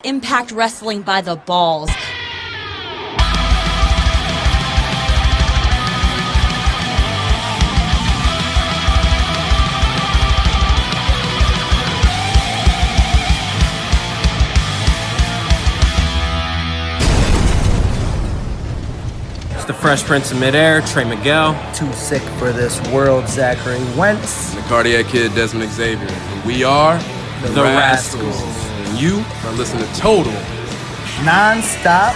Impact Wrestling by the balls. The Fresh Prince of Midair, Trey Miguel. Too sick for this world, Zachary Wentz. The Cardiac Kid, Desmond Xavier. And we are The Rascals. And you are listening to Total Non-Stop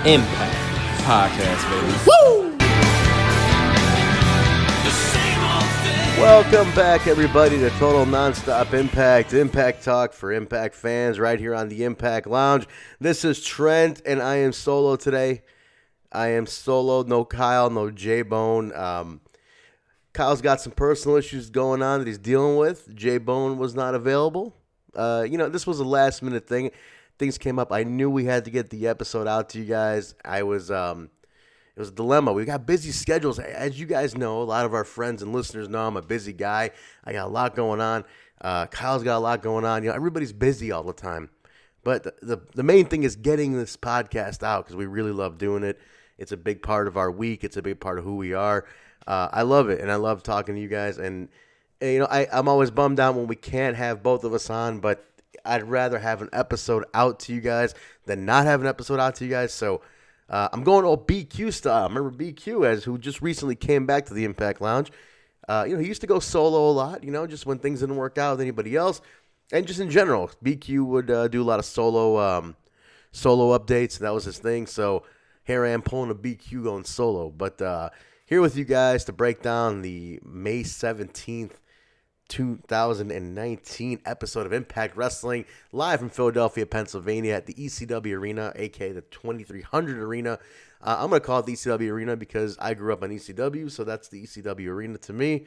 Impact Podcast, baby. Woo! Welcome back, everybody, to Total Non-Stop Impact Talk for Impact fans right here on the Impact Lounge. This is Trent, and I am solo today. I am solo, no Kyle, no J-Bone. Kyle's got some personal issues going on that he's dealing with. J-Bone was not available. This was a last-minute thing. Things came up. I knew we had to get the episode out to you guys. It was a dilemma. We got busy schedules. As you guys know, a lot of our friends and listeners know I'm a busy guy. I got a lot going on. Kyle's got a lot going on. Everybody's busy all the time. But the main thing is getting this podcast out because we really love doing it. It's a big part of our week. It's a big part of who we are. I love it, and I love talking to you guys. And I'm always bummed out when we can't have both of us on, but I'd rather have an episode out to you guys than not have an episode out to you guys. So I'm going all BQ style. Remember BQ, who just recently came back to the Impact Lounge. He used to go solo a lot, just when things didn't work out with anybody else. And just in general, BQ would do a lot of solo updates, and that was his thing. So here I am pulling a BQ going solo. But here with you guys to break down the May 17th, 2019 episode of Impact Wrestling, live from Philadelphia, Pennsylvania at the ECW Arena, a.k.a. the 2300 Arena. I'm going to call it the ECW Arena because I grew up on ECW, so that's the ECW Arena to me.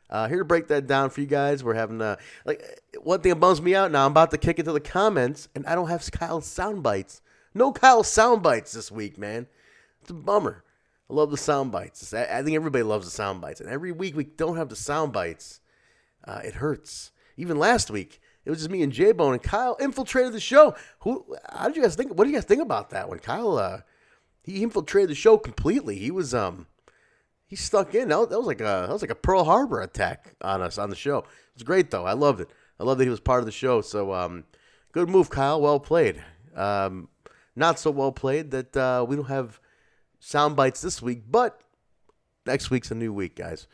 Here to break that down for you guys. We're having one thing that bums me out now. I'm about to kick into the comments, and I don't have Kyle's sound bites. No Kyle's sound bites this week, man. It's a bummer. I love the sound bites. I think everybody loves the sound bites, and every week we don't have the sound bites. It hurts. Even last week, it was just me and J-Bone, and Kyle infiltrated the show. How did you guys think? What do you guys think about that? When Kyle he infiltrated the show completely. He was He stuck in. That was like a Pearl Harbor attack on us on the show. It was great though. I loved it. I love that he was part of the show. So good move, Kyle. Well played. Not so well played that we don't have sound bites this week, but next week's a new week, guys.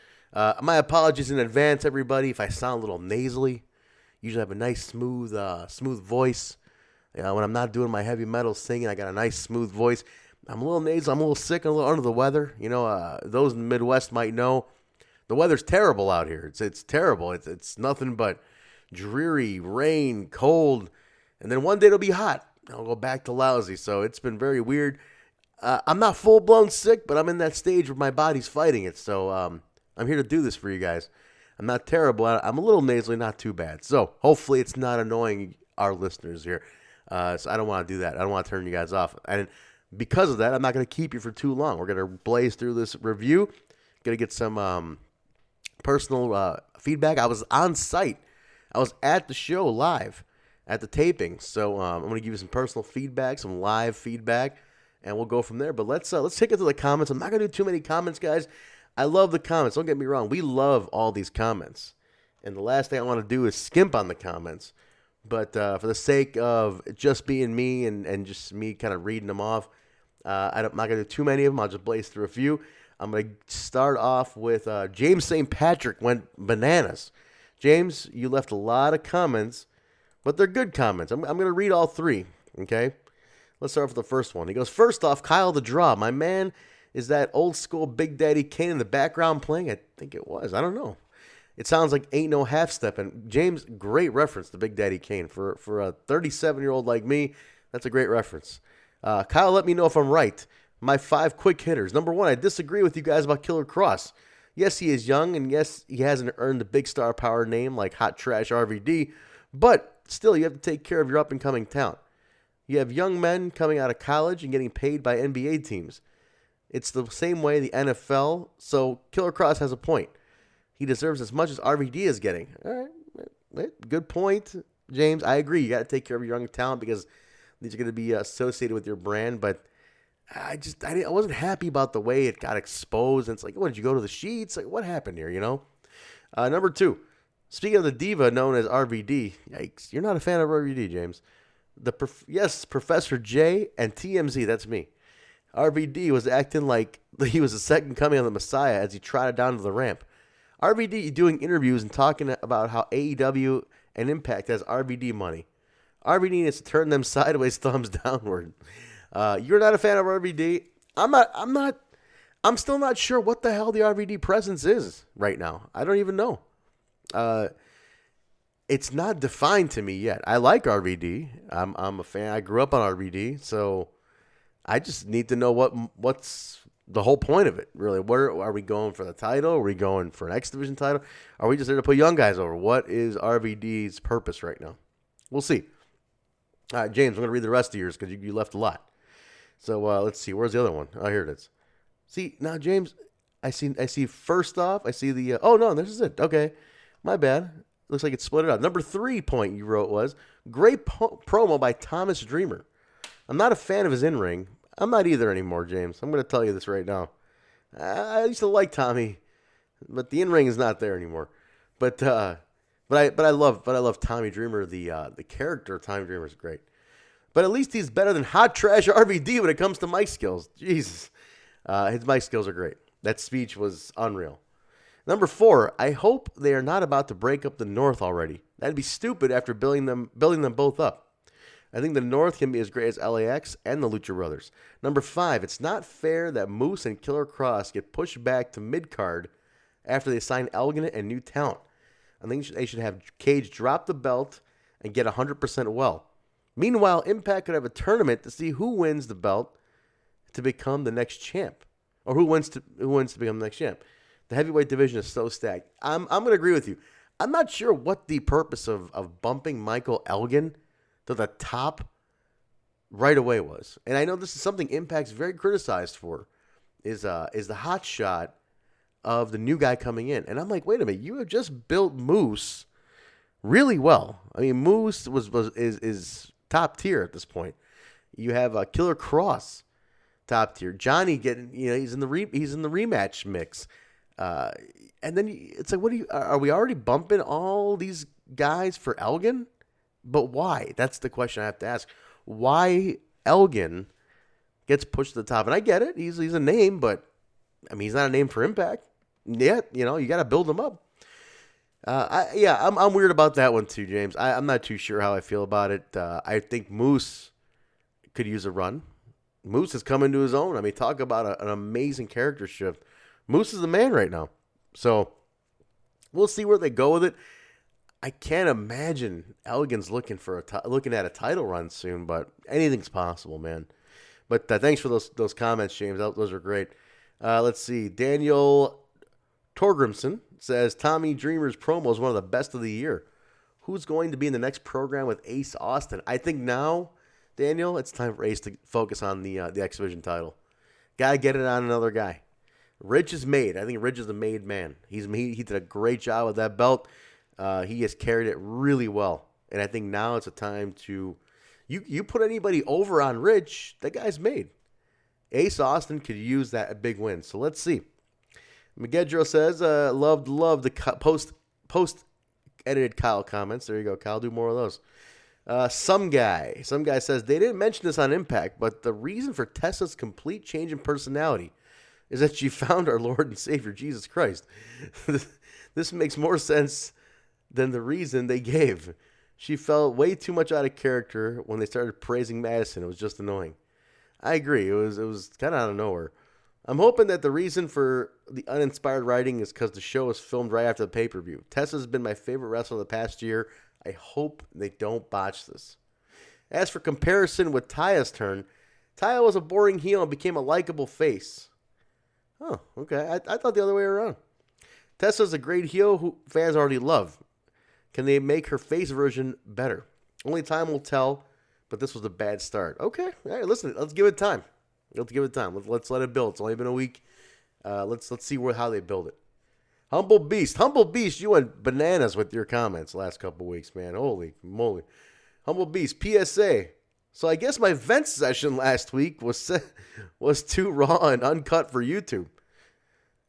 My apologies in advance, everybody, if I sound a little nasally. Usually have a nice smooth voice. When I'm not doing my heavy metal singing, I got a nice smooth voice. I'm a little nasal. I'm a little sick. I'm a little under the weather. Those in the Midwest might know the weather's terrible out here. It's terrible. It's nothing but dreary, rain, cold, and then one day it'll be hot. I'll go back to lousy. So it's been very weird. I'm not full blown sick, but I'm in that stage where my body's fighting it. So I'm here to do this for you guys. I'm not terrible. I'm a little nasally, not too bad. So hopefully it's not annoying our listeners here. So I don't want to do that. I don't want to turn you guys off. And because of that, I'm not going to keep you for too long. We're going to blaze through this review. Going to get some personal feedback. I was on site. I was at the show live at the taping. So I'm going to give you some personal feedback, some live feedback, and we'll go from there. But let's take it to the comments. I'm not going to do too many comments, guys. I love the comments. Don't get me wrong. We love all these comments. And the last thing I want to do is skimp on the comments. But for the sake of just being me and just me kind of reading them off, I'm not going to do too many of them. I'll just blaze through a few. I'm going to start off with James St. Patrick went bananas. James, you left a lot of comments, but they're good comments. I'm going to read all three, okay? Let's start with the first one. He goes, first off, Kyle the Draw. My man, is that old school Big Daddy Kane in the background playing? I think it was. I don't know. It sounds like Ain't No Half Step. And James, great reference to Big Daddy Kane. For a 37-year-old like me, that's a great reference. Kyle, let me know if I'm right. My 5 quick hitters. Number 1, I disagree with you guys about Killer Kross. Yes, he is young, and yes, he hasn't earned the big star power name like Hot Trash RVD, but still, you have to take care of your up-and-coming talent. You have young men coming out of college and getting paid by NBA teams. It's the same way the NFL, so Killer Kross has a point. He deserves as much as RVD is getting. All right, good point. James. I agree. You got to take care of your young talent because these are going to be associated with your brand. But I wasn't happy about the way it got exposed. And it's like, what, did you go to the sheets? Like, what happened here, Number 2, speaking of the diva known as RVD, yikes, you're not a fan of RVD, James. Yes, Professor J and TMZ, that's me. RVD was acting like he was the second coming of the Messiah as he trotted down to the ramp. RVD doing interviews and talking about how AEW and Impact has RVD money. RVD needs to turn them sideways thumbs downward. You're not a fan of RVD. I'm still not sure what the hell the RVD presence is right now. I don't even know. It's not defined to me yet. I like RVD. I'm a fan. I grew up on RVD, so I just need to know what's the whole point of it, really. Where are we going for the title? Are we going for an X Division title? Are we just there to put young guys over? What is RVD's purpose right now? We'll see. All right, James, I'm going to read the rest of yours because you left a lot. So let's see. Where's the other one? Oh, here it is. See, now, James, I see first off, I see the, oh, no, this is it. Okay, my bad. Looks like it's split it up. Number 3 point you wrote was, great promo by Thomas Dreamer. I'm not a fan of his in-ring. I'm not either anymore, James. I'm going to tell you this right now. I used to like Tommy, but the in-ring is not there anymore. But I love Tommy Dreamer. The character of Tommy Dreamer is great. But at least he's better than hot trash RVD when it comes to mic skills. Jesus, his mic skills are great. That speech was unreal. Number 4, I hope they are not about to break up the North already. That'd be stupid after building them both up. I think the North can be as great as LAX and the Lucha Brothers. Number 5, it's not fair that Moose and Killer Kross get pushed back to mid-card after they sign Elgin and new talent. I think they should have Cage drop the belt and get 100% well. Meanwhile, Impact could have a tournament to see who wins the belt to become the next champ. Or who wins to become the next champ. The heavyweight division is so stacked. I'm going to agree with you. I'm not sure what the purpose of bumping Michael Elgin to the top right away was. And I know this is something Impact's very criticized for, is the hot shot of the new guy coming in. And I'm like, wait a minute, you have just built Moose really well. I mean, Moose is top tier at this point. You have Killer Kross, top tier. Johnny he's in the rematch mix. And then it's like, are we already bumping all these guys for Elgin? But why? That's the question I have to ask. Why Elgin gets pushed to the top? And I get it. He's a name, but I mean, he's not a name for Impact. Yet, you got to build him up. I'm weird about that one too, James. I'm not too sure how I feel about it. I think Moose could use a run. Moose has come into his own. I mean, talk about an amazing character shift. Moose is the man right now. So we'll see where they go with it. I can't imagine Elgin's looking at a title run soon, but anything's possible, man. But thanks for those comments, James. Those are great. Let's see. Daniel Torgrimson says Tommy Dreamer's promo is one of the best of the year. Who's going to be in the next program with Ace Austin? I think now, Daniel, it's time for Ace to focus on the X Division title. Gotta get it on another guy. Rich is made. I think Rich is the made man. He did a great job with that belt. He has carried it really well. And I think now it's a time to... You put anybody over on Rich, that guy's made. Ace Austin could use that big win. So let's see. Megedro says, love the post-edited Kyle comments. There you go, Kyle. Do more of those. Some guy says, they didn't mention this on Impact, but the reason for Tessa's complete change in personality is that she found our Lord and Savior, Jesus Christ. This makes more sense than the reason they gave. She felt way too much out of character when they started praising Madison. It was just annoying. I agree. It was kind of out of nowhere. I'm hoping that the reason for the uninspired writing is because the show was filmed right after the pay-per-view. Tessa's been my favorite wrestler the past year. I hope they don't botch this. As for comparison with Taya's turn, Taya was a boring heel and became a likable face. Oh, okay. I thought the other way around. Tessa's a great heel who fans already love. Can they make her face version better? Only time will tell, but this was a bad start. Okay. All right, listen, let's give it time. Let's let it build. It's only been a week. Let's see how they build it. Humble Beast, you went bananas with your comments last couple weeks, man. Holy moly. Humble Beast, PSA. So I guess my vent session last week was too raw and uncut for YouTube.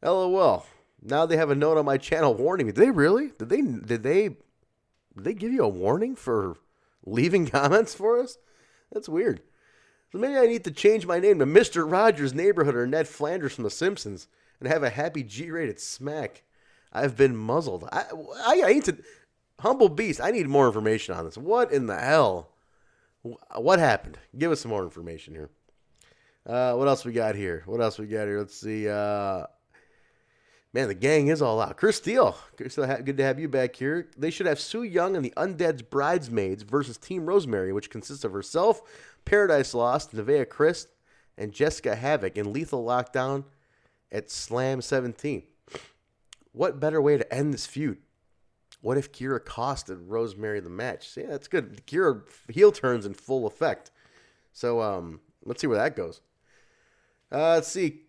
LOL. Now they have a note on my channel warning me. Did they really? Did they give you a warning for leaving comments for us? That's weird. So maybe I need to change my name to Mr. Rogers' Neighborhood or Ned Flanders from The Simpsons and have a happy G-rated smack. I've been muzzled. I need to... Humble Beast, I need more information on this. What in the hell? What happened? Give us some more information here. What else we got here? Let's see. Man, the gang is all out. Chris Steele, good to have you back here. They should have Sue Young and the Undead Bridesmaids versus Team Rosemary, which consists of herself, Paradise Lost, Nevaeh Christ, and Jessica Havoc in Lethal Lockdown at Slam 17. What better way to end this feud? What if Kira costed Rosemary the match? See, that's good. Kira heel turns in full effect. So let's see where that goes. Let's see.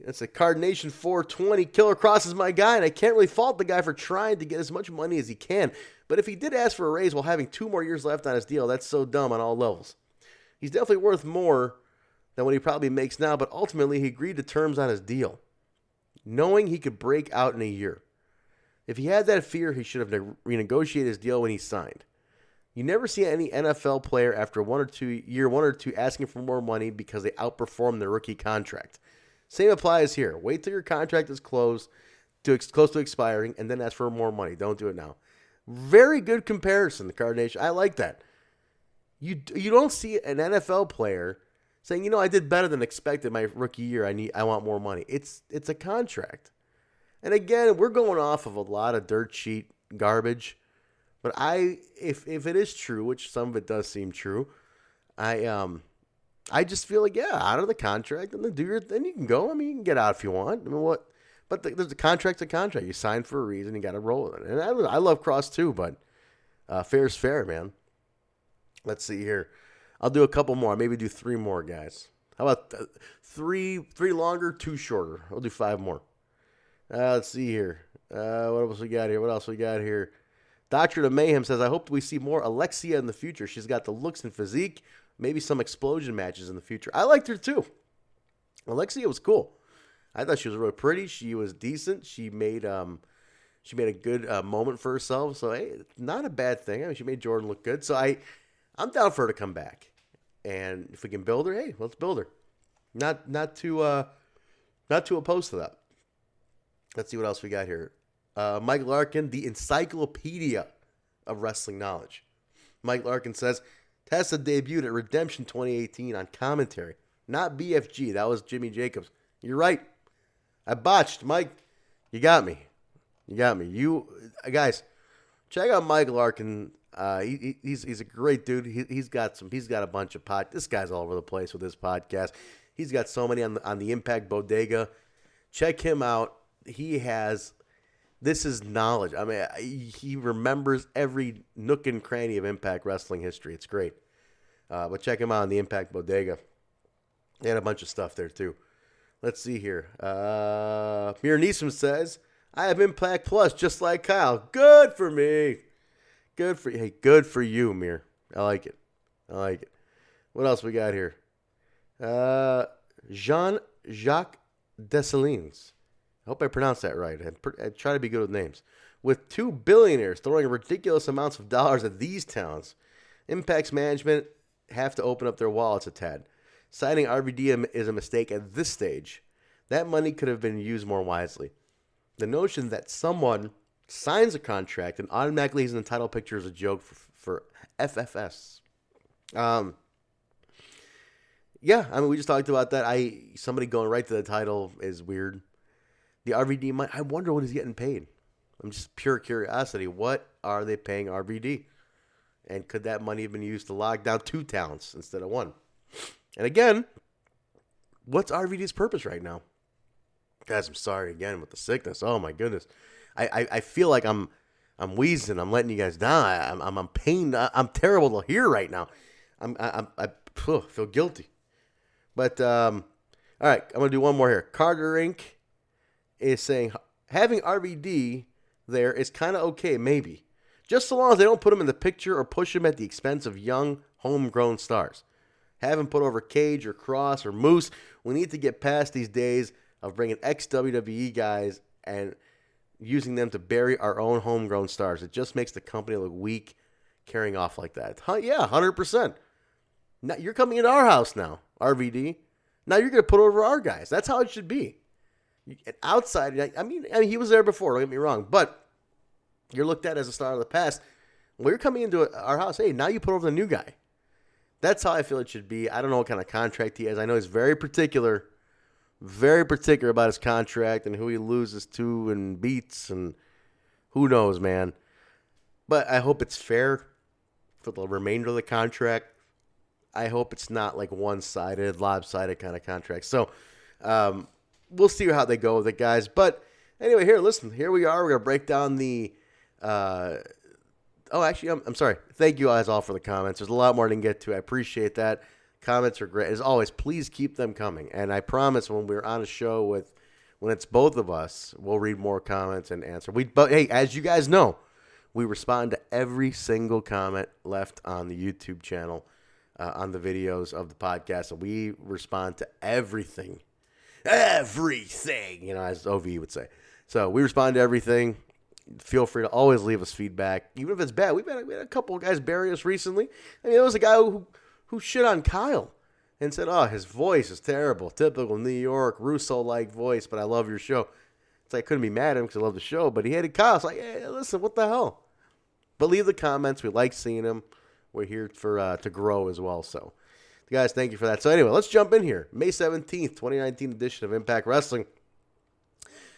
It's a Card Nation 420. Killer Kross is my guy, and I can't really fault the guy for trying to get as much money as he can. But if he did ask for a raise while having 2 more years left on his deal, that's so dumb on all levels. He's definitely worth more than what he probably makes now, but ultimately he agreed to terms on his deal, knowing he could break out in a year. If he had that fear, he should have renegotiated his deal when he signed. You never see any NFL player after one or two asking for more money because they outperformed their rookie contract. Same applies here. Wait till your contract is close to expiring and then ask for more money. Don't do it now. Very good comparison, the Card Nation. I like that. You don't see an NFL player saying, I did better than expected my rookie year. I want more money. It's a contract. And again, we're going off of a lot of dirt sheet garbage. But if it is true, which some of it does seem true, I just feel like, out of the contract, and then you can go. I mean, you can get out if you want. I mean, what? But there's a contract's a contract. You signed for a reason. You got to roll with it. And I love Kross too, but fair's fair, man. Let's see here. I'll do a couple more. Maybe do 3 more, guys. How about 3 longer, 2 shorter? I'll do 5 more. Let's see here. What else we got here? Doctor to Mayhem says, I hope we see more Alexia in the future. She's got the looks and physique. Maybe some explosion matches in the future. I liked her too. Alexia was cool. I thought she was really pretty. She was decent. She made a good moment for herself. So hey, not a bad thing. I mean, she made Jordan look good. So I'm down for her to come back. And if we can build her, hey, let's build her. Not too opposed to that. Let's see what else we got here. Mike Larkin, the encyclopedia of wrestling knowledge. Mike Larkin says, Tessa debuted at Redemption 2018 on commentary. Not BFG. That was Jimmy Jacobs. You're right. I botched, Mike. You got me. You guys, check out Mike Larkin. He's a great dude. He's got a bunch of this guy's all over the place with his podcast. He's got so many on the Impact Bodega. Check him out. This is knowledge. I mean, he remembers every nook and cranny of Impact Wrestling history. It's great. But check him out on the Impact Bodega. They had a bunch of stuff there, too. Let's see here. Mir Neeson says, I have Impact Plus just like Kyle. Good for me. Good for you, Mir. I like it. What else we got here? Jean-Jacques Dessalines. I hope I pronounced that right. I try to be good with names. With 2 billionaires throwing ridiculous amounts of dollars at these towns, Impact's management have to open up their wallets a tad. Signing RVD is a mistake at this stage. That money could have been used more wisely. The notion that someone signs a contract and automatically he's in the title picture is a joke for FFS. Yeah, I mean, we just talked about that. Somebody going right to the title is weird. The RVD money, I wonder what he's getting paid. I'm just pure curiosity. What are they paying RVD? And could that money have been used to lock down 2 towns instead of 1? And again, what's RVD's purpose right now? Guys, I'm sorry again with the sickness. Oh my goodness. I feel like I'm wheezing. I'm letting you guys down. I'm pained. I'm terrible to hear right now. I feel guilty. But all right, I'm gonna do one more here. Carter Inc. is saying, having RVD there is kind of okay, maybe. Just so long as they don't put him in the picture or push him at the expense of young, homegrown stars. Have him put over Cage or Kross or Moose. We need to get past these days of bringing ex-WWE guys and using them to bury our own homegrown stars. It just makes the company look weak carrying off like that. Yeah, 100%. Now, you're coming into our house now, RVD. Now you're going to put over our guys. That's how it should be. Outside, I mean, he was there before, don't get me wrong, but you're looked at as a star of the past. Well, you're coming into our house. Hey, now you put over the new guy. That's how I feel it should be. I don't know what kind of contract he has. I know he's very particular about his contract and who he loses to and beats and who knows, man. But I hope it's fair for the remainder of the contract. I hope it's not like one-sided, lopsided kind of contract. So we'll see how they go with it, guys. But anyway, here we are. We're going to break down the I'm sorry. Thank you guys all for the comments. There's a lot more to get to. I appreciate that. Comments are great. As always, please keep them coming. And I promise when we're on a show when it's both of us, we'll read more comments and answer. But hey, as you guys know, we respond to every single comment left on the YouTube channel, on the videos of the podcast. So we respond to everything, as OV would say. So we respond to everything. Feel free to always leave us feedback, even if it's bad. We had a couple of guys bury us recently. I mean, there was a guy who shit on Kyle and said, "Oh, his voice is terrible, typical New York Russo-like voice." But I love your show. It's like I couldn't be mad at him because I love the show. But he hated Kyle. It's like, hey, listen, what the hell? But leave the comments. We like seeing them. We're here for to grow as well. So, guys, thank you for that. So anyway, let's jump in here. May 17th, 2019 edition of Impact Wrestling.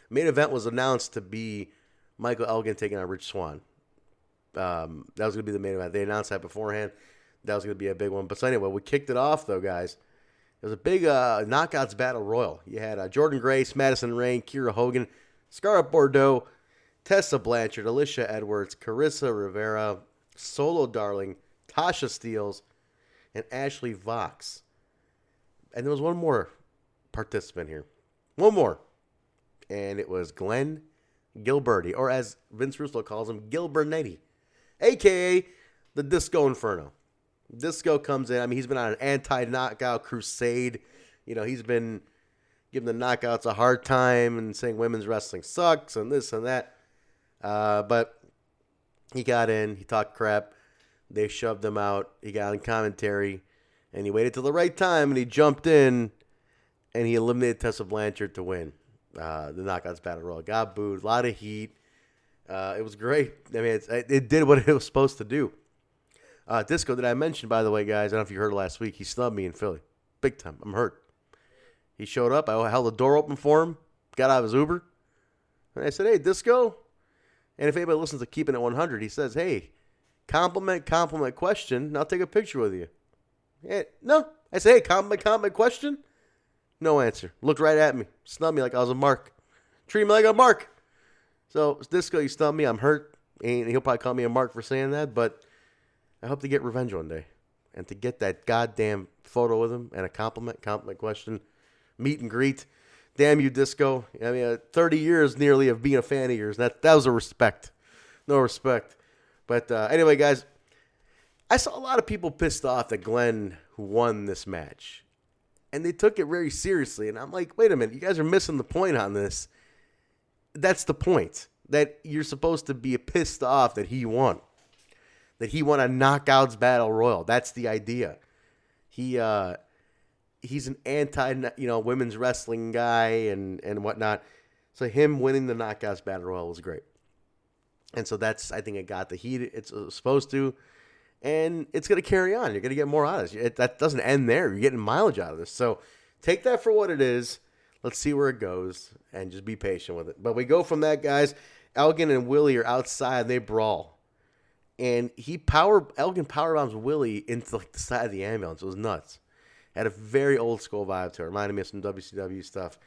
Main event was announced to be Michael Elgin taking on Rich Swann. That was going to be the main event. They announced that beforehand. That was going to be a big one. But so anyway, we kicked it off, though, guys. It was a big Knockouts Battle Royal. You had Jordan Grace, Madison Rayne, Kiera Hogan, Scarlett Bordeaux, Tessa Blanchard, Alicia Edwards, Carissa Rivera, Solo Darling, Tasha Steelz, and Ashley Vox. And there was one more participant here. One more. And it was Glen Gilbertti, or as Vince Russo calls him, Gilbernetti, a.k.a. the Disco Inferno. Disco comes in. I mean, he's been on an anti-knockout crusade. You know, he's been giving the knockouts a hard time and saying women's wrestling sucks and this and that. But he got in. He talked crap. They shoved him out. He got on commentary, and he waited till the right time, and he jumped in, and he eliminated Tessa Blanchard to win the Knockouts Battle Royal. Got booed. A lot of heat. It was great. I mean, it did what it was supposed to do. Disco, that I mentioned, by the way, guys, I don't know if you heard last week, he snubbed me in Philly. Big time. I'm hurt. He showed up. I held the door open for him. Got out of his Uber. And I said, hey, Disco. And if anybody listens to Keeping It 100, he says, hey, compliment question, and I'll take a picture with you. No. I say, hey, compliment question. No answer. Looked right at me. Snubbed me like I was a mark. Treat me like a mark. So, Disco, you snubbed me. I'm hurt. And he'll probably call me a mark for saying that, but I hope to get revenge one day. And to get that goddamn photo with him and a compliment question, meet and greet. Damn you, Disco. I mean, 30 years nearly of being a fan of yours. That was a respect. No respect. But anyway, guys, I saw a lot of people pissed off that Glenn won this match. And they took it very seriously. And I'm like, wait a minute. You guys are missing the point on this. That's the point. That you're supposed to be pissed off that he won. That he won a Knockouts Battle Royal. That's the idea. He's an women's wrestling guy and whatnot. So him winning the Knockouts Battle Royal was great. And so I think it got the heat it's supposed to. And it's going to carry on. You're going to get more out of this. That doesn't end there. You're getting mileage out of this. So take that for what it is. Let's see where it goes. And just be patient with it. But we go from that, guys. Elgin and Willie are outside. And they brawl. And Elgin powerbombs Willie into the side of the ambulance. It was nuts. Had a very old school vibe to it. Reminded me of some WCW stuff.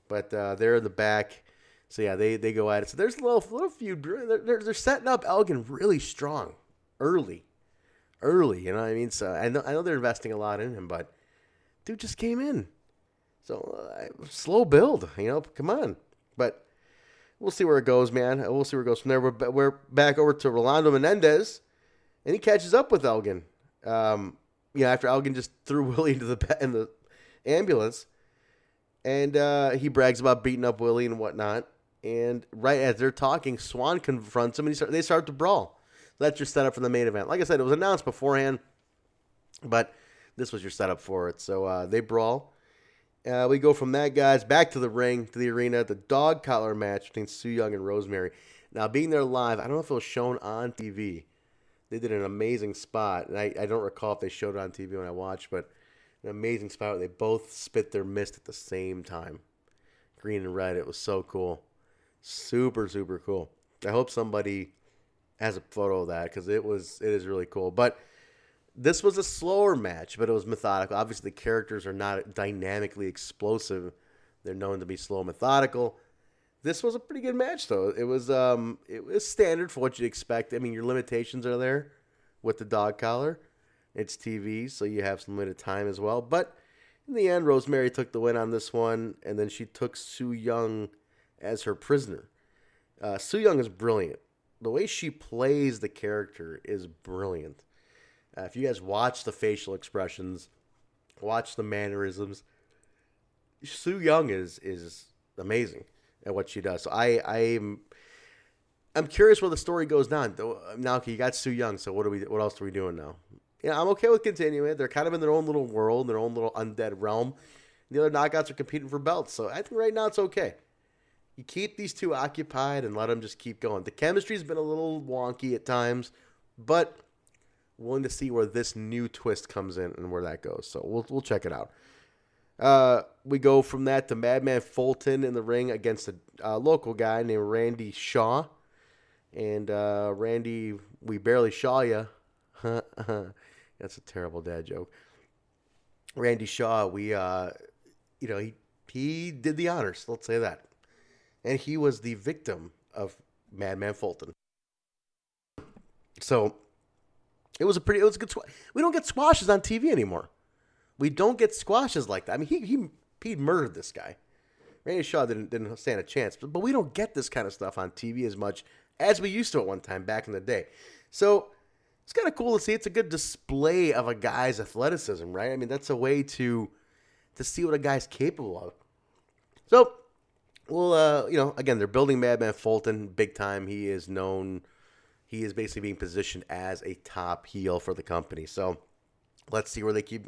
But they're in the back. So, yeah, they go at it. So there's a little feud. They're setting up Elgin really strong early, you know what I mean? So I know they're investing a lot in him, but dude just came in. So slow build, you know, come on. But we'll see where it goes, man. We'll see where it goes from there. We're back over to Rolando Menendez, and he catches up with Elgin. After Elgin just threw Willie into the ambulance, and he brags about beating up Willie and whatnot. And right as they're talking, Swan confronts him, and they start to brawl. That's your setup for the main event. Like I said, it was announced beforehand, but this was your setup for it. So they brawl. We go from that, guys, back to the ring, to the arena, the dog collar match between Su Yung and Rosemary. Now, being there live, I don't know if it was shown on TV. They did an amazing spot, and I don't recall if they showed it on TV when I watched, but an amazing spot where they both spit their mist at the same time. Green and red. It was so cool. Super, super cool. I hope somebody has a photo of that because it is really cool. But this was a slower match, but it was methodical. Obviously, the characters are not dynamically explosive. They're known to be slow and methodical. This was a pretty good match, though. It was standard for what you'd expect. I mean, your limitations are there with the dog collar. It's TV, so you have some limited time as well. But in the end, Rosemary took the win on this one, and then she took Su Yung as her prisoner. Su Yung is brilliant. The way she plays the character is brilliant. If you guys watch the facial expressions, watch the mannerisms, Su Yung is amazing at what she does. So I'm curious where the story goes now. Now, okay, you got Su Yung, so what else are we doing now? Yeah, I'm okay with continuing. They're kind of in their own little world, their own little undead realm. The other knockouts are competing for belts, so I think right now it's okay. You keep these two occupied and let them just keep going. The chemistry's been a little wonky at times, but willing to see where this new twist comes in and where that goes. So we'll check it out. We go from that to Madman Fulton in the ring against a local guy named Randy Shaw. And Randy, we barely shaw ya. That's a terrible dad joke. Randy Shaw, he did the honors. Let's say that. And he was the victim of Madman Fulton. So it was a good squash. We don't get squashes on TV anymore. We don't get squashes like that. I mean, he murdered this guy. Randy Shaw didn't stand a chance. But we don't get this kind of stuff on TV as much as we used to at one time back in the day. So it's kind of cool to see. It's a good display of a guy's athleticism, right? I mean, that's a way to see what a guy's capable of. So, well, again, they're building Madman Fulton big time. He is basically being positioned as a top heel for the company. So let's see where they keep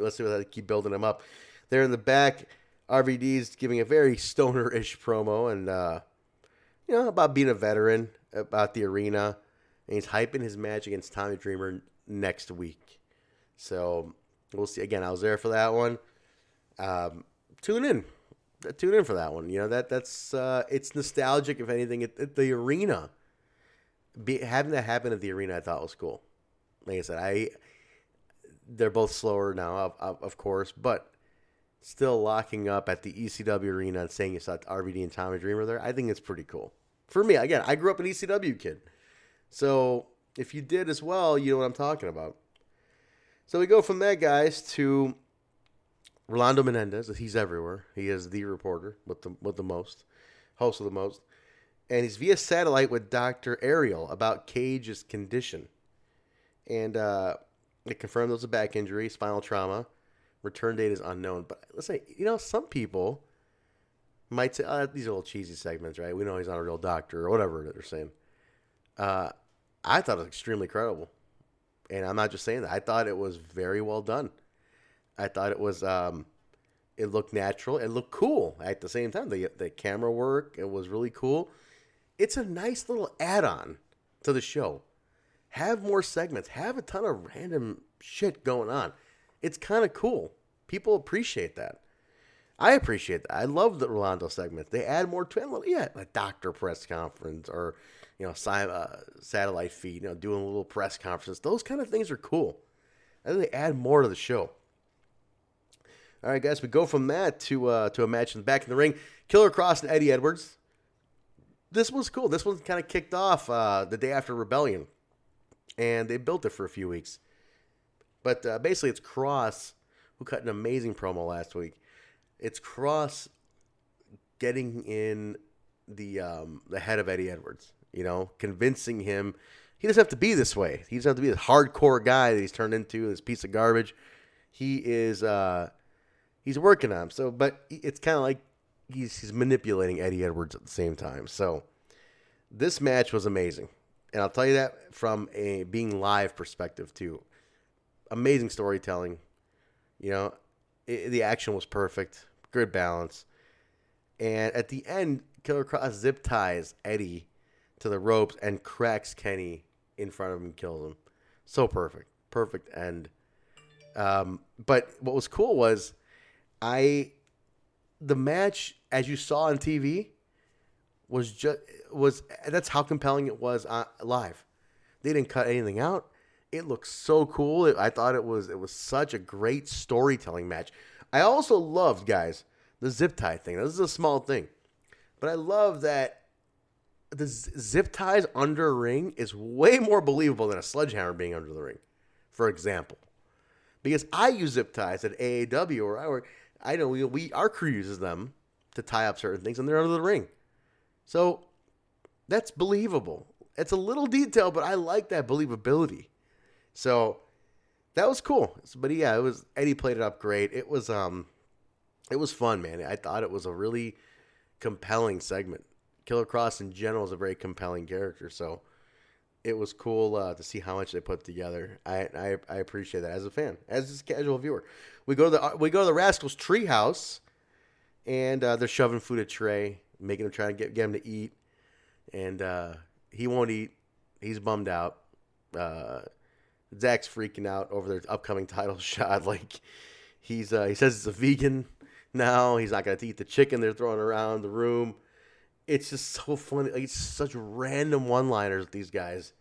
building him up. There in the back, RVD's giving a very stoner-ish promo and about being a veteran, about the arena, and he's hyping his match against Tommy Dreamer next week. So we'll see. Again, I was there for that one. Tune in for that one. That's it's nostalgic. If anything, at the arena. Having that happen at the arena, I thought was cool. Like I said, they're both slower now, of course, but still locking up at the ECW arena and saying you saw RVD and Tommy Dreamer there, I think it's pretty cool. For me, again, I grew up an ECW kid. So if you did as well, you know what I'm talking about. So we go from that, guys, to Rolando Menendez. He's everywhere. He is the reporter with the most, host of the most. And he's via satellite with Dr. Ariel about Cage's condition. And they confirmed it was a back injury, spinal trauma. Return date is unknown. But let's say, some people might say, these are little cheesy segments, right? We know he's not a real doctor or whatever they're saying. I thought it was extremely credible. And I'm not just saying that. I thought it was very well done. I thought it was, it looked natural. It looked cool at the same time. The camera work, it was really cool. It's a nice little add-on to the show. Have more segments. Have a ton of random shit going on. It's kind of cool. People appreciate that. I appreciate that. I love the Rolando segments. They add more to it. Yeah, a doctor press conference or, satellite feed, doing a little press conferences. Those kind of things are cool. I think they add more to the show. All right, guys, we go from that to a match in the back in the ring. Killer Kross and Eddie Edwards. This was cool. This one kind of kicked off the day after Rebellion, and they built it for a few weeks. But basically, it's Kross who cut an amazing promo last week. It's Kross getting in the head of Eddie Edwards. You know, convincing him he doesn't have to be this way. He doesn't have to be this hardcore guy that he's turned into, this piece of garbage. He is he's working on him. So, but it's kind of like he's manipulating Eddie Edwards at the same time. So this match was amazing. And I'll tell you that from a being live perspective too. Amazing storytelling. You know, the action was perfect. Good balance. And at the end, Killer Kross zip ties Eddie to the ropes and cracks Kenny in front of him and kills him. So perfect. Perfect end. But what was cool was the match, as you saw on TV, that's how compelling it was live. They didn't cut anything out. It looked so cool. I thought it was such a great storytelling match. I also loved, guys, the zip tie thing. This is a small thing, but I love that the zip ties under a ring is way more believable than a sledgehammer being under the ring, for example. Because I use zip ties at AAW, or I know our crew uses them to tie up certain things, and they're under the ring. So that's believable. It's a little detail, but I like that believability. So that was cool. But yeah, Eddie played it up great. It was fun, man. I thought it was a really compelling segment. Killer Kross in general is a very compelling character, so it was cool to see how much they put together. I appreciate that as a fan, as just a casual viewer. We go to the Rascals' treehouse, and they're shoving food at Trey, making him try to get him to eat, and he won't eat. He's bummed out. Zach's freaking out over their upcoming title shot. Like he says it's a vegan now. He's not gonna eat the chicken they're throwing around the room. It's just so funny. Like, it's such random one-liners with these guys.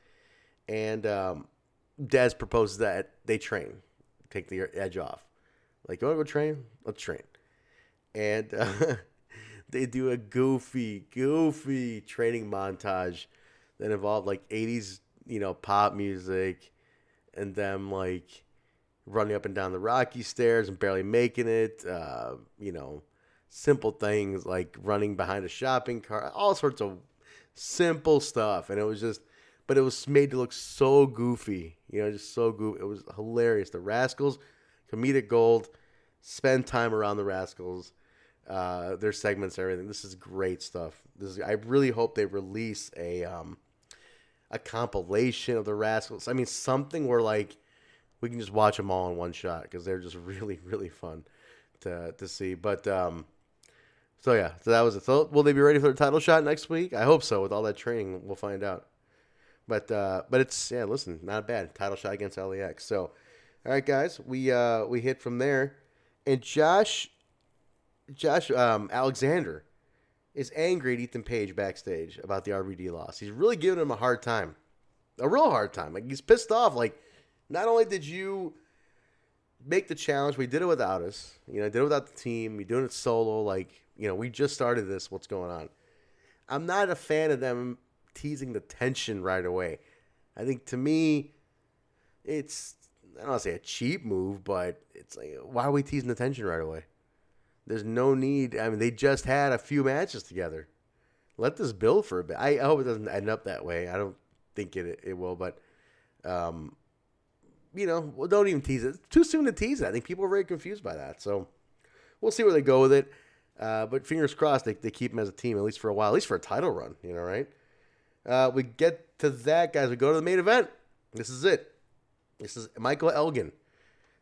And Dez proposes that they train, take the edge off. Like, you want to go train? Let's train. And they do a goofy training montage that involved like 80s, pop music, and them like running up and down the rocky stairs and barely making it. Simple things like running behind a shopping cart, all sorts of simple stuff. And it was made to look so goofy, just so goofy. It was hilarious. The Rascals, comedic gold, spend time around the Rascals, their segments, everything. This is great stuff. I really hope they release a compilation of the Rascals. I mean, something where like we can just watch them all in one shot, because they're just really, really fun to see. But so that was it. So will they be ready for the title shot next week? I hope so. With all that training, we'll find out. But it's listen, not bad. Title shot against LAX. So, all right, guys, we hit from there, and Josh Alexander is angry at Ethan Page backstage about the RVD loss. He's really giving him a hard time, a real hard time. Like, he's pissed off. Like, not only did you make the challenge, we did it without us. Did it without the team. You're doing it solo. Like, we just started this. What's going on? I'm not a fan of them teasing the tension right away. I think, to me, it's, I don't want to say a cheap move, but it's like, why are we teasing the tension right away? There's no need. I mean, they just had a few matches together. Let this build for a bit. I hope it doesn't end up that way. I don't think it will, but don't even tease it. It's too soon to tease it. I think people are very confused by that. So we'll see where they go with it. But fingers crossed they keep him as a team, at least for a while, at least for a title run, right? We get to that, guys. We go to the main event. This is it. This is Michael Elgin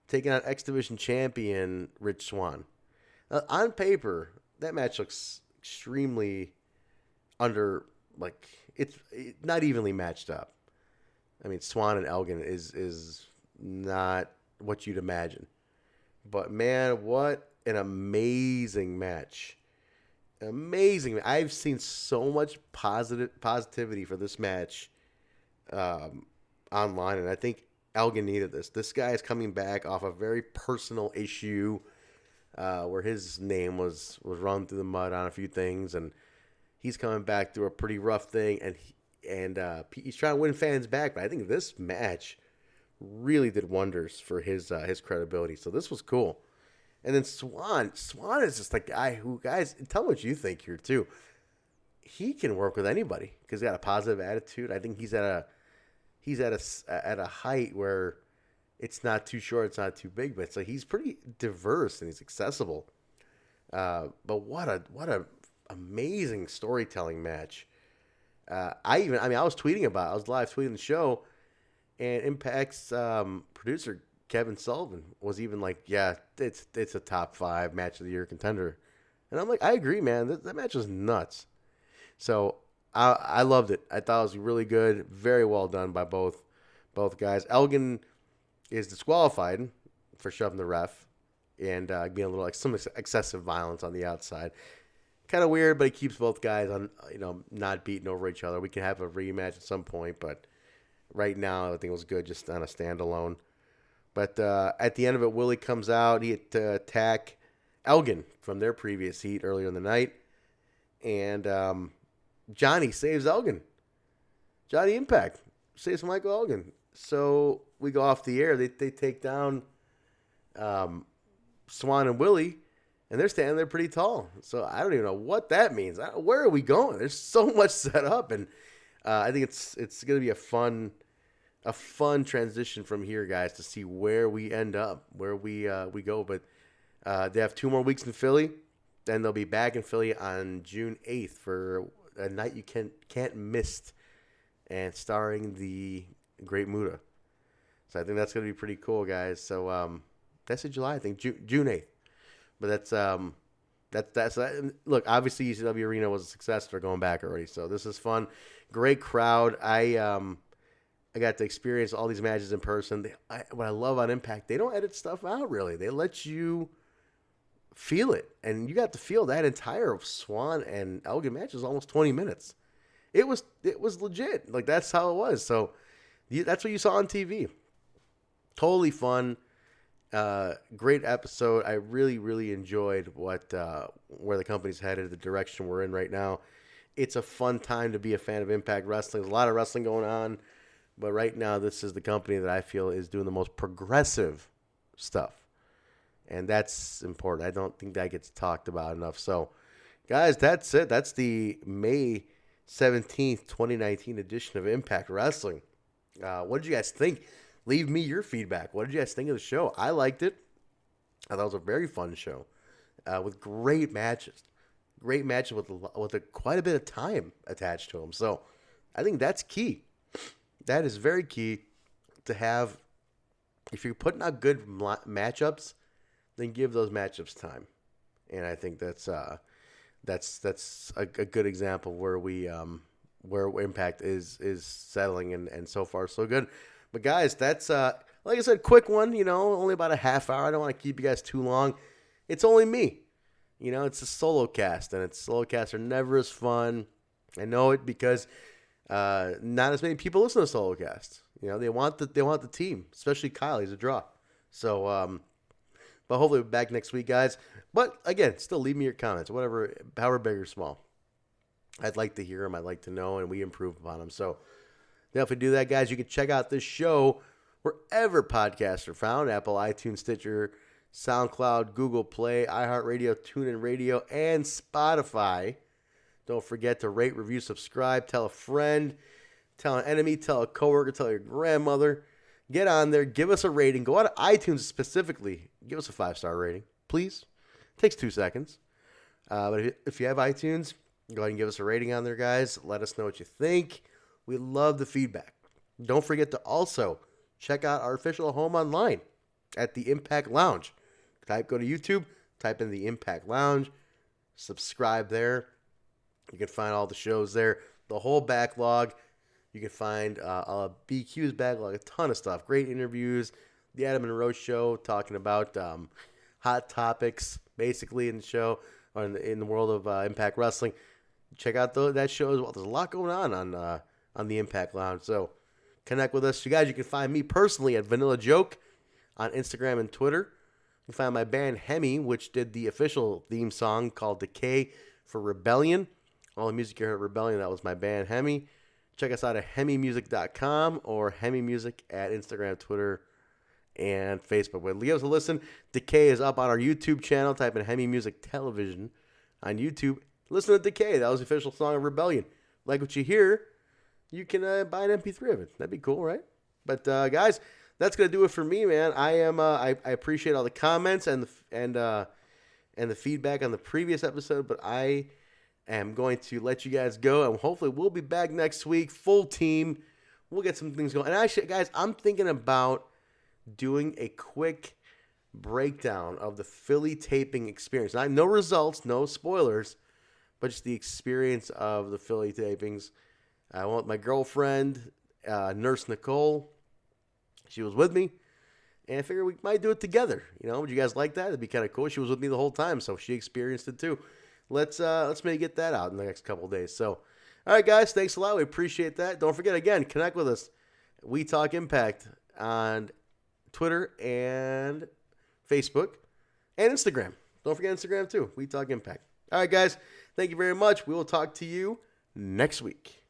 taking on X Division champion Rich Swann. On paper, that match looks extremely it's not evenly matched up. I mean, Swann and Elgin is not what you'd imagine. But, man, what an amazing match. Amazing. I've seen so much positivity for this match online, and I think Elgin needed this. This guy is coming back off a very personal issue where his name was run through the mud on a few things, and he's coming back through a pretty rough thing, and he's trying to win fans back. But I think this match really did wonders for his credibility. So this was cool. And then Swann is just the guy who, guys, tell me what you think here too. he can work with anybody because he's got a positive attitude. I think he's at a height where it's not too short, it's not too big, but it's like he's pretty diverse and he's accessible. But what a amazing storytelling match. I was tweeting about it. I was live tweeting the show, and Impact's producer Kevin Sullivan was even like, "Yeah, it's a top 5 match of the year contender," and I'm like, "I agree, man. That match was nuts." So I loved it. I thought it was really good, very well done by both guys. Elgin is disqualified for shoving the ref and being a little like some excessive violence on the outside. Kind of weird, but he keeps both guys on, not beating over each other. We can have a rematch at some point, but right now I think it was good just on a standalone. But at the end of it, Willie comes out. He had to attack Elgin from their previous heat earlier in the night, and Johnny saves Elgin. Johnny Impact saves Michael Elgin. So we go off the air. They take down Swan and Willie, and they're standing there pretty tall. So I don't even know what that means. Where are we going? There's so much set up, and I think it's going to be a fun transition from here, guys, to see where we end up, where we go. But they have 2 more weeks in Philly, then they'll be back in Philly on June 8th for a night you can't miss, and starring the Great Muta. So I think that's going to be pretty cool, guys. So that's in July, I think, June 8th. But that's look, obviously ECW Arena was a success. They're going back already, so this is fun. Great crowd. I got to experience all these matches in person. What I love on Impact, they don't edit stuff out really. They let you feel it, and you got to feel that entire Swan and Elgin match was almost 20 minutes. It was legit. Like, that's how it was. So that's what you saw on TV. Totally fun. Great episode. I really, really enjoyed where the company's headed, the direction we're in right now. It's a fun time to be a fan of Impact Wrestling. There's a lot of wrestling going on, but right now this is the company that I feel is doing the most progressive stuff. And that's important. I don't think that gets talked about enough. So, guys, that's it. That's the May 17th, 2019 edition of Impact Wrestling. What did you guys think? Leave me your feedback. What did you guys think of the show? I liked it. I thought it was a very fun show with great matches. Great matches with quite a bit of time attached to them. So I think that's key. That is very key to have. If you're putting out good matchups, then give those matchups time. And I think that's a good example where where Impact is settling, and so far so good. But guys, that's like I said, quick one, only about a half hour. I don't want to keep you guys too long. It's only me. It's a solo cast, and solo casts are never as fun. I know it because not as many people listen to solo casts. They want the team, especially Kyle. He's a draw. So but hopefully we're back next week, guys. But again, still leave me your comments, however big or small. I'd like to hear them. I'd like to know, and we improve upon them. So definitely do that, guys. You can check out this show wherever podcasts are found: Apple, iTunes, Stitcher, SoundCloud, Google Play, iHeartRadio, TuneIn Radio, and Spotify. Don't forget to rate, review, subscribe, tell a friend, tell an enemy, tell a coworker, tell your grandmother. Get on there, give us a rating. Go on to iTunes specifically. Give us a 5-star rating, please. It takes 2 seconds. But if you have iTunes, go ahead and give us a rating on there, guys. Let us know what you think. We love the feedback. Don't forget to also check out our official home online at the Impact Lounge. Go to YouTube, type in the Impact Lounge, subscribe there. You can find all the shows there, the whole backlog. You can find BQ's backlog, a ton of stuff. Great interviews, the Adam and Rose show talking about hot topics, basically, in the show, or in the world of Impact Wrestling. Check out that show as well. There's a lot going on the Impact Lounge. So connect with us. You guys, you can find me personally at Vanilla Joke on Instagram and Twitter. You can find my band Hemi, which did the official theme song called Decay for Rebellion. All the music you heard at Rebellion, that was my band Hemi. Check us out at hemimusic.com or hemimusic at Instagram, Twitter, and Facebook. But give us a listen. Decay is up on our YouTube channel. Type in Hemi Music Television on YouTube Listen to Decay. That was the official song of Rebellion. Like what you hear, you can buy an MP3 of it. That'd be cool, right? But guys, that's gonna do it for me, man. I appreciate all the comments and the feedback on the previous episode, but I am going to let you guys go, and hopefully we'll be back next week, full team. We'll get some things going. And actually, guys, I'm thinking about doing a quick breakdown of the Philly taping experience. No results, no spoilers, but just the experience of the Philly tapings. I want my girlfriend, Nurse Nicole. She was with me, and I figured we might do it together. Would you guys like that? It'd be kind of cool. She was with me the whole time, so she experienced it too. Let's maybe get that out in the next couple of days. So, all right, guys, thanks a lot. We appreciate that. Don't forget, again, connect with us. We Talk Impact on Twitter and Facebook and Instagram. Don't forget Instagram too. We Talk Impact. All right, guys, thank you very much. We will talk to you next week.